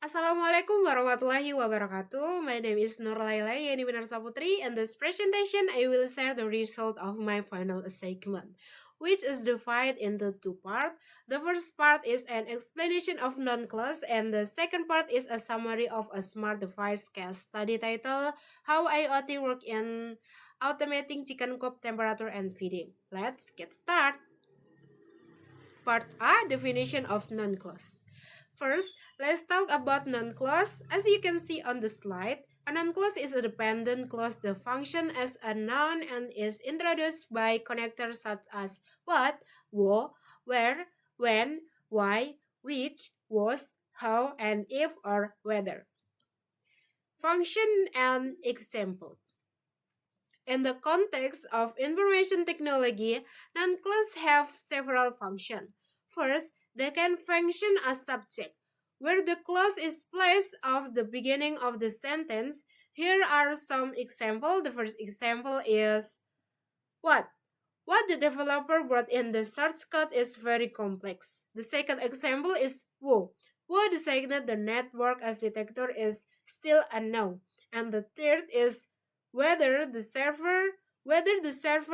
Assalamualaikum warahmatullahi wabarakatuh. My name is Layla, Yenny Winar Saputri. In this presentation, I will share the result of my final assignment, which is divided into two parts. The first part is an explanation of noun clause, and the second part is a summary of a smart device case study title, How IoT Work in Automating Chicken Coop Temperature and Feeding. Let's get started. Part A, definition of noun clause. First, let's talk about noun clause. As you can see on the slide, a noun clause is a dependent clause that functions as a noun and is introduced by connectors such as what, where, when, why, which, was, how, and if or whether. Function and example. In the context of information technology, noun clauses have several functions. First, they can function as subject, where the clause is placed at the beginning of the sentence. Here are some examples. The first example is what? What the developer wrote in the source code is very complex. The second example is who. Who designed the network architecture is still unknown. And the third is whether the server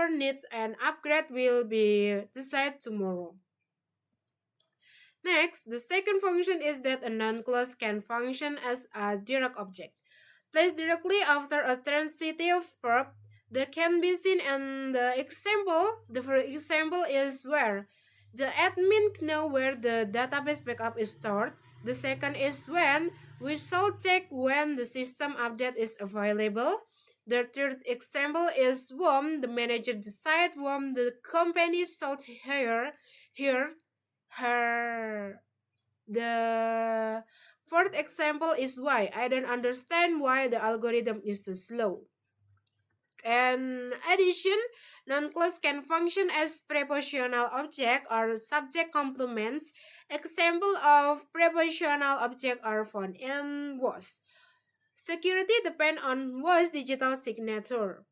needs an upgrade will be decided tomorrow. Next, the second function is that a noun clause can function as a direct object. Placed directly after a transitive verb that can be seen in the example. The first example is where. The admin know where the database backup is stored. The second is when. We shall check when the system update is available. The third example is whom. The manager decide whom the company should hire her. The fourth example is why. I don't understand why the algorithm is so slow. In addition, noun clause can function as prepositional object or subject complements. Example of prepositional object are found in was. Security depends on was digital signature.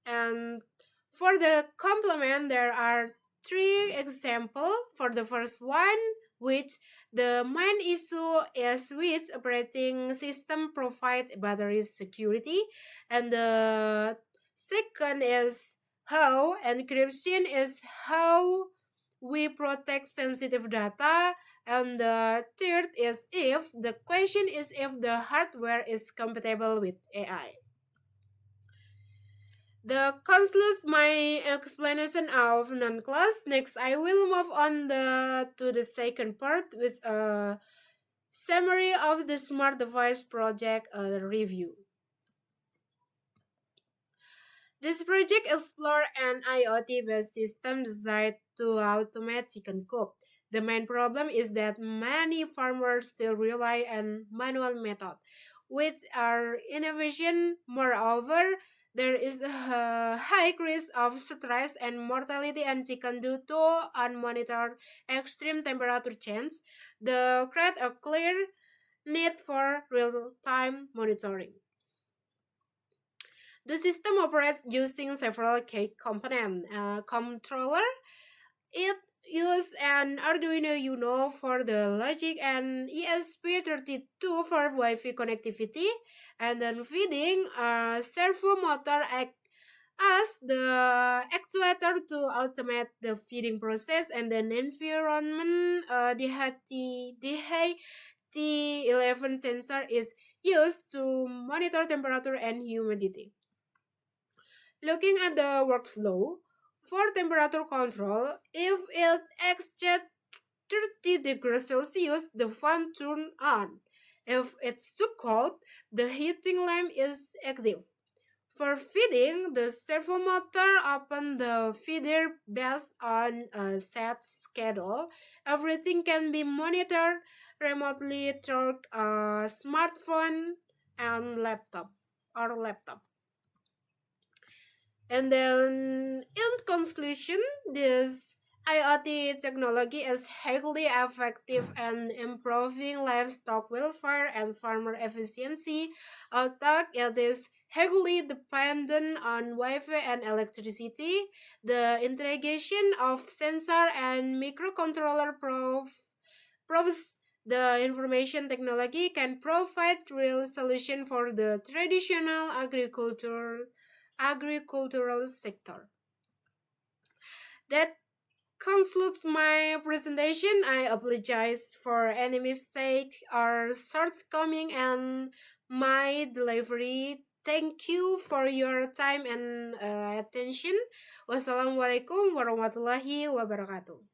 And for the complement, there are three examples. For the first one, which the main issue is which operating system provide battery security, and the second is how encryption is how we protect sensitive data, and the third is if. The question is if the hardware is compatible with AI. The concludes my explanation of noun clause. Next, I will move on to the second part with a summary of the smart device project review. This project explored an IoT-based system designed to automate chicken coop. The main problem is that many farmers still rely on manual methods, which are inefficient. Moreover, there is a high risk of stress and mortality in chicken due to unmonitored extreme temperature change. The create a clear need for real-time monitoring. The system operates using several key components. Controller, it uses an Arduino Uno for the logic and ESP32 for Wi-Fi connectivity, and then feeding a servo motor act as the actuator to automate the feeding process, and then environment DHT11 sensor is used to monitor temperature and humidity. Looking at the workflow, for temperature control, if it exceeds 30 degrees Celsius, the fan turns on. If it's too cold, the heating lamp is active. For feeding, the servo motor opens the feeder based on a set schedule. Everything can be monitored remotely through a smartphone and laptop. And then, in conclusion, this IoT technology is highly effective in improving livestock welfare and farmer efficiency, although it is heavily dependent on Wi-Fi and electricity. The integration of sensor and microcontroller proves The information technology can provide real solution for the traditional agricultural sector. That concludes my presentation. I apologize for any mistake or shortcoming and my delivery. Thank you for your time and attention. Wassalamualaikum warahmatullahi wabarakatuh.